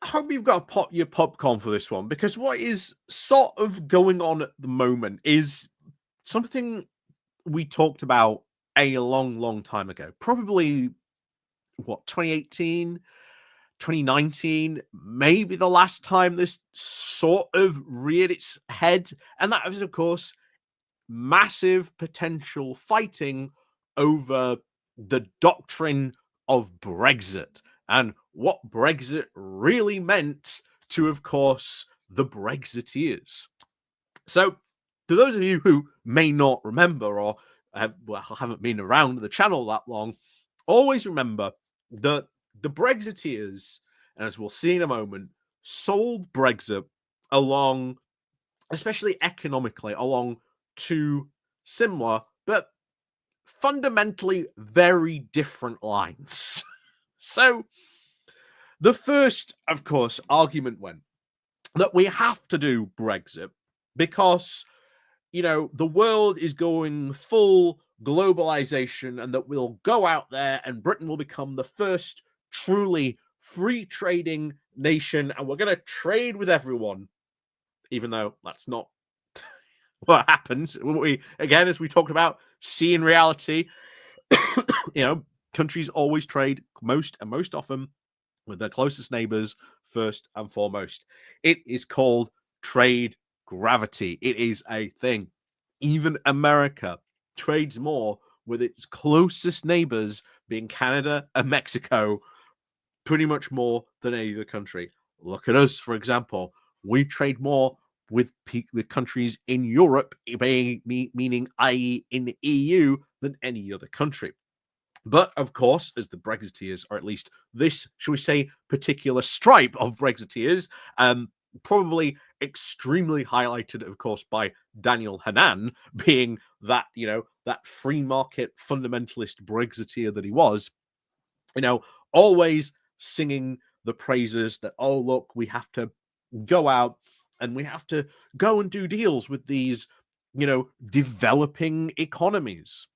I hope you've got your popcorn for this one, because what is sort of going on at the moment is something we talked about a long, long time ago. Probably, 2018, 2019, maybe the last time this sort of reared its head. And that is, of course, massive potential fighting over the doctrine of Brexit and what Brexit really meant to, of course, the Brexiteers. So, to those of you who may not remember or haven't been around the channel that long, always remember that the Brexiteers, and as we'll see in a moment, sold Brexit along, especially economically, along two similar but fundamentally very different lines. So, the first, of course, argument went that we have to do Brexit because, the world is going full globalization and that we'll go out there and Britain will become the first truly free trading nation and we're going to trade with everyone, even though that's not what happens. Again, as we talked about, see in reality, countries always trade most often with their closest neighbors first and foremost. It is called trade gravity. It is a thing. Even America trades more with its closest neighbors, being Canada and Mexico, pretty much more than any other country. Look at us, for example. We trade more with countries in Europe, meaning i.e. in the EU, than any other country. But, of course, as the Brexiteers, or at least this, shall we say, particular stripe of Brexiteers, probably extremely highlighted, of course, by Daniel Hannan, being that, that free market fundamentalist Brexiteer that he was, always singing the praises that, oh, look, we have to go out and we have to go and do deals with these, developing economies.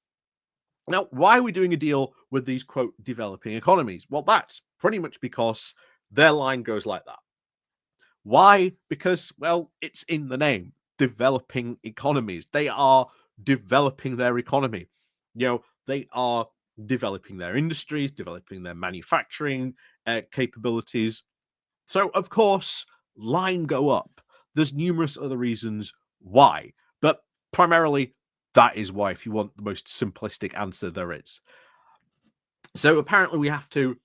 Now, why are we doing a deal with these, quote, developing economies? Well, that's pretty much because their line goes like that. Why? Because, well, it's in the name, developing economies. They are developing their economy. They are developing their industries, developing their manufacturing capabilities. So, of course, line go up. There's numerous other reasons why, but primarily that is why, if you want the most simplistic answer there is. So apparently we have to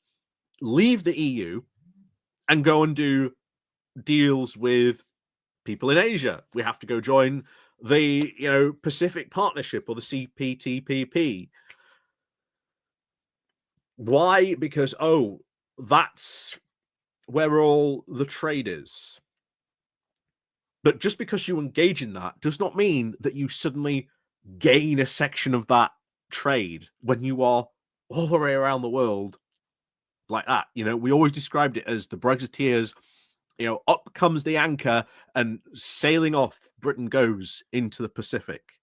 leave the EU and go and do deals with people in Asia. We have to go join the, Pacific Partnership or the CPTPP. Why? Because, that's where all the trade is. But just because you engage in that does not mean that you suddenly gain a section of that trade when you are all the way around the world like that. We always described it as the Brexiteers, up comes the anchor and sailing off Britain goes into the Pacific.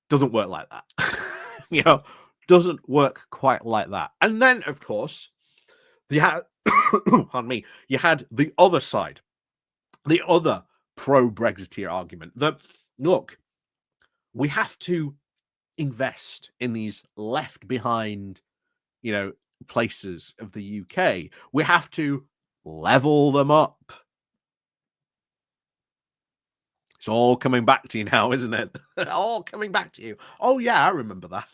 Doesn't work like that. Doesn't work quite like that. And then, of course, you had, pardon me, you had the other side, the other pro-Brexiteer argument that, look, we have to invest in these left behind, places of the UK. We have to level them up. It's all coming back to you now, isn't it? All coming back to you. Oh, yeah, I remember that.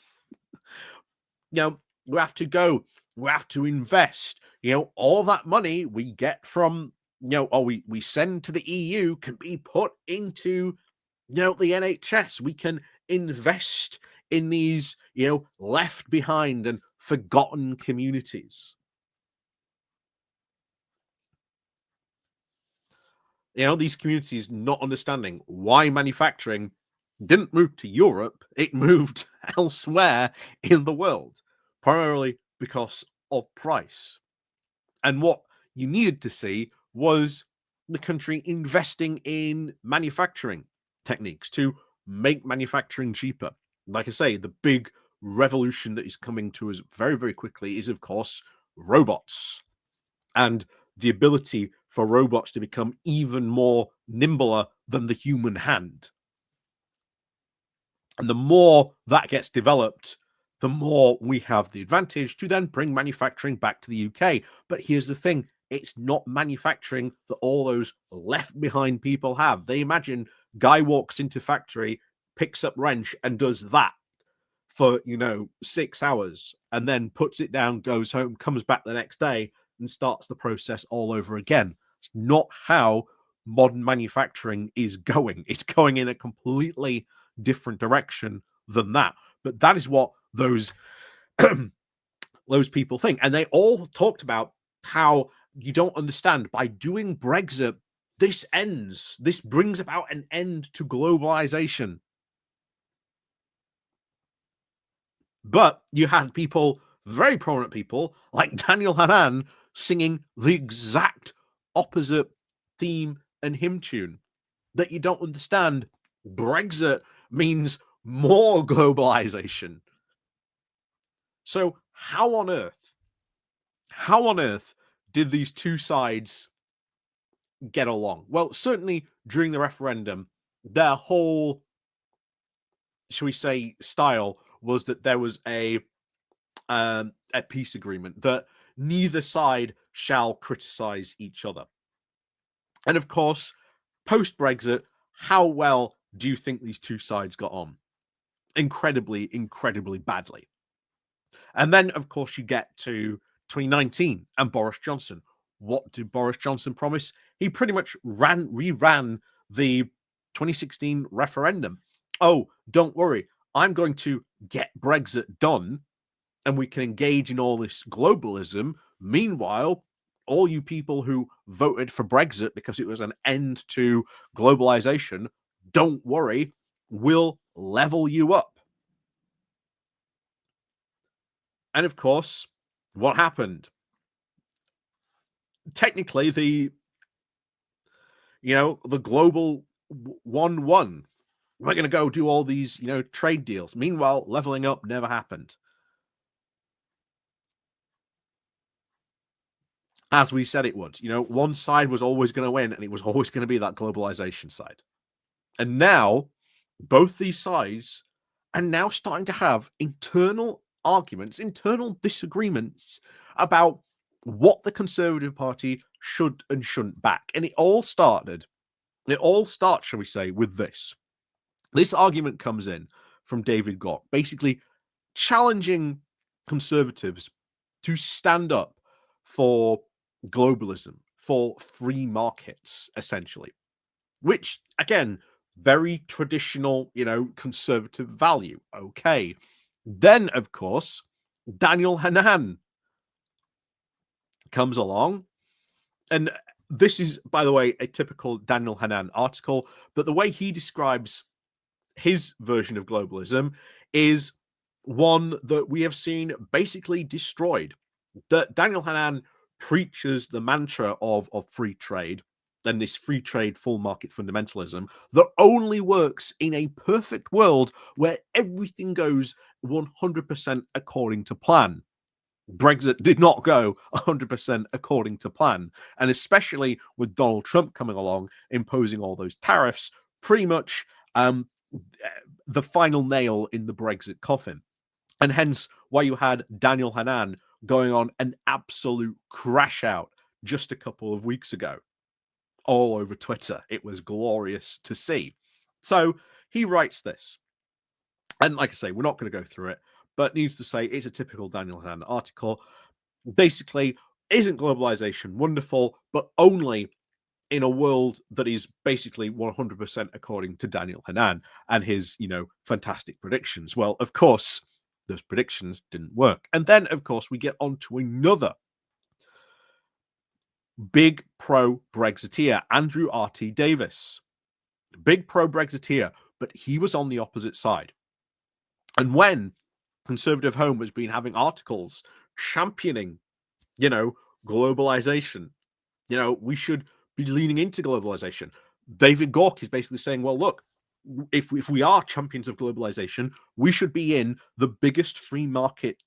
We have to go. We have to invest. All that money we get from, or we send to the EU can be put into, the NHS. We can invest in these, left behind and forgotten communities. These communities not understanding why manufacturing didn't move to Europe, it moved elsewhere in the world, primarily because of price. And what you needed to see was the country investing in manufacturing techniques to make manufacturing cheaper. Like I say, the big revolution that is coming to us very, very quickly is, of course, robots. And the ability for robots to become even more nimbler than the human hand. And the more that gets developed, the more we have the advantage to then bring manufacturing back to the UK. But here's the thing, it's not manufacturing that all those left behind people have. They imagine guy walks into factory, picks up wrench and does that for 6 hours and then puts it down, goes home, comes back the next day and starts the process all over again. It's not how modern manufacturing is going. It's going in a completely different direction than that. But that is what those those people think. And they all talked about how you don't understand, by doing Brexit, this ends, this brings about an end to globalization. But you had people, very prominent people, like Daniel Hannan, singing the exact opposite theme and hymn tune. That you don't understand, Brexit means more globalization. So how on earth did these two sides get along? Well, certainly during the referendum, their whole, shall we say, style was that there was a peace agreement, that neither side shall criticize each other. And of course, post-Brexit, how well do you think these two sides got on? Incredibly, incredibly badly. And then, of course, you get to 2019 and Boris Johnson. What did Boris Johnson promise? He pretty much reran the 2016 referendum. Oh, don't worry, I'm going to get Brexit done and we can engage in all this globalism. Meanwhile, all you people who voted for Brexit because it was an end to globalization, don't worry, we'll level you up. And of course, what happened? Technically, the global one won. We're going to go do all these, trade deals. Meanwhile, leveling up never happened. As we said it would. One side was always going to win, and it was always going to be that globalization side. And now, both these sides are now starting to have internal arguments, internal disagreements about what the Conservative Party should and shouldn't back. And it all starts, shall we say, with this. This argument comes in from David Gauke, basically challenging Conservatives to stand up for globalism, for free markets, essentially, which, again, very traditional, conservative value. Okay. Then, of course, Daniel Hannan comes along. And this is, by the way, a typical Daniel Hannan article, but the way he describes his version of globalism is one that we have seen basically destroyed. That Daniel Hannan preaches the mantra of free trade, and this free trade, full market fundamentalism that only works in a perfect world where everything goes 100% according to plan. Brexit did not go 100% according to plan. And especially with Donald Trump coming along, imposing all those tariffs, pretty much the final nail in the Brexit coffin. And hence why you had Daniel Hannan going on an absolute crash out just a couple of weeks ago all over Twitter. It was glorious to see. So he writes this. And like I say, we're not going to go through it, but needs to say it's a typical Daniel Hannan article. Basically, isn't globalization wonderful, but only in a world that is basically 100% according to Daniel Hannan and his, fantastic predictions. Well, of course, those predictions didn't work. And then, of course, we get on to another big pro-Brexiteer, Andrew RT Davies. Big pro-Brexiteer, but he was on the opposite side. And when Conservative Home has been having articles championing, globalization, we should be leaning into globalization, David Gauke is basically saying, well, look, if we are champions of globalization, we should be in the biggest free market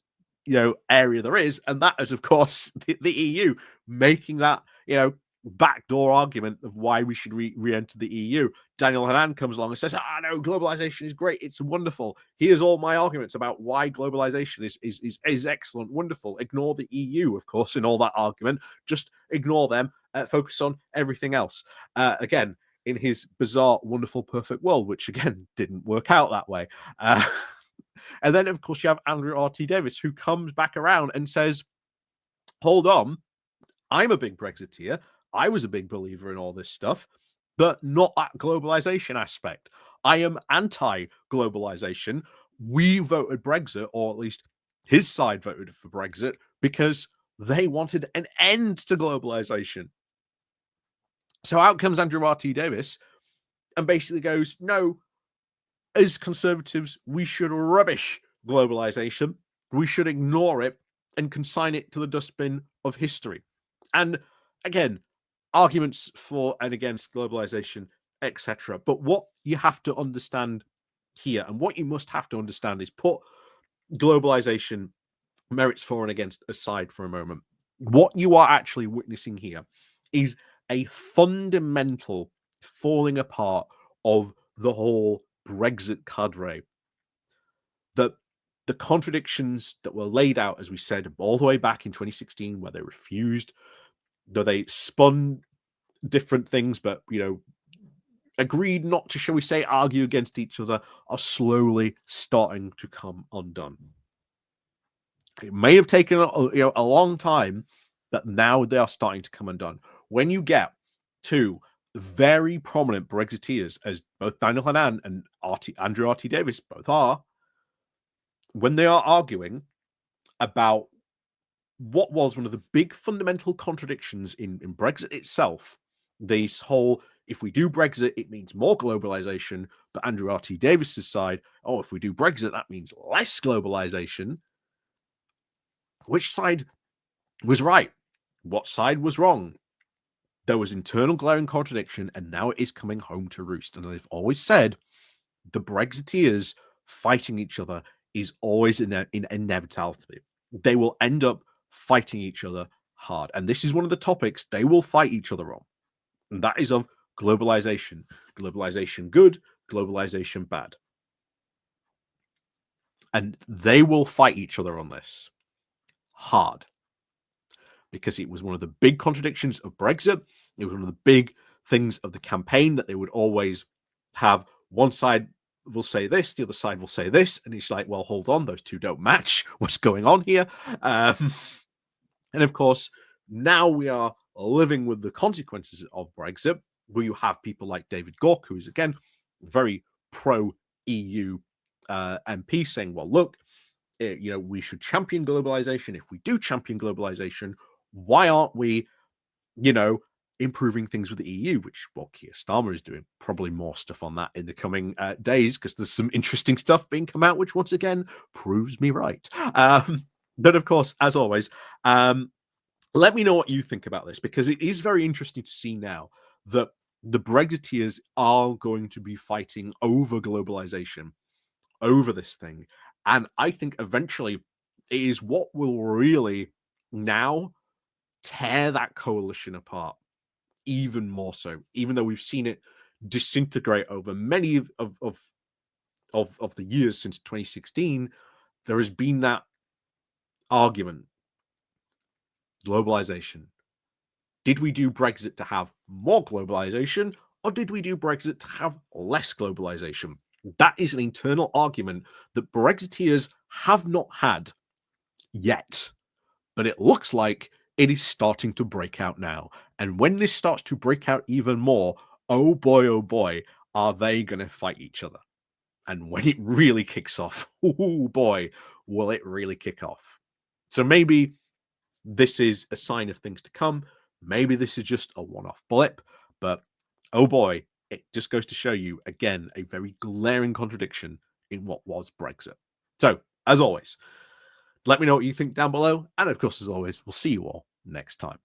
area there is, and that is, of course, the EU, making that backdoor argument of why we should re-enter the EU. Daniel Hannan comes along and says, no, globalization is great. It's wonderful. Here's all my arguments about why globalization is excellent, wonderful. Ignore the EU, of course, in all that argument. Just ignore them. Focus on everything else. Again, in his bizarre, wonderful, perfect world, which, again, didn't work out that way. And then, of course, you have Andrew RT Davies, who comes back around and says, hold on, I'm a big Brexiteer. I was a big believer in all this stuff, but not that globalization aspect. I am anti-globalization. We voted Brexit, or at least his side voted for Brexit, because they wanted an end to globalization. So out comes Andrew RT Davies and basically goes, no, as conservatives, we should rubbish globalization. We should ignore it and consign it to the dustbin of history. And again, arguments for and against globalization, etc. But what you have to understand here, and what you must have to understand, is put globalization, merits for and against, aside for a moment. What you are actually witnessing here is a fundamental falling apart of the whole Brexit cadre. The contradictions that were laid out, as we said, all the way back in 2016, where they refused, though they spun different things, but agreed not to, shall we say, argue against each other, are slowly starting to come undone. It may have taken a long time, but now they are starting to come undone. When you get two very prominent Brexiteers, as both Daniel Hannan and Andrew RT Davies both are, when they are arguing about what was one of the big fundamental contradictions in Brexit itself, this whole, if we do Brexit, it means more globalization, but Andrew RT Davies's side, if we do Brexit, that means less globalization. Which side was right? What side was wrong? There was internal glaring contradiction, and now it is coming home to roost. And I've always said, the Brexiteers fighting each other is always in inevitability. They will end up fighting each other hard. And this is one of the topics they will fight each other on. And that is of globalization. Globalization good, globalization bad. And they will fight each other on this hard. Because it was one of the big contradictions of Brexit. It was one of the big things of the campaign, that they would always have one side will say this, the other side will say this, and it's like, well, hold on, those two don't match. What's going on here? And of course, now we are living with the consequences of Brexit, where you have people like David Gauke, who is, again, very pro-EU MP, saying, well, look, we should champion globalization. If we do champion globalization, why aren't we, improving things with the EU, which, well, Keir Starmer is doing probably more stuff on that in the coming days, because there's some interesting stuff being come out, which once again proves me right. But of course, as always, let me know what you think about this, because it is very interesting to see now that the Brexiteers are going to be fighting over globalization, over this thing. And I think eventually it is what will really now tear that coalition apart even more so, even though we've seen it disintegrate over many of the years since 2016. There has been that argument. Globalization. Did we do Brexit to have more globalization, or did we do Brexit to have less globalization? That is an internal argument that Brexiteers have not had yet, but it looks like it is starting to break out now. And when this starts to break out even more, oh boy, are they going to fight each other? And when it really kicks off, oh boy, will it really kick off. So maybe this is a sign of things to come. Maybe this is just a one-off blip, but oh boy, it just goes to show you, again, a very glaring contradiction in what was Brexit. So, as always, let me know what you think down below. And of course, as always, we'll see you all next time.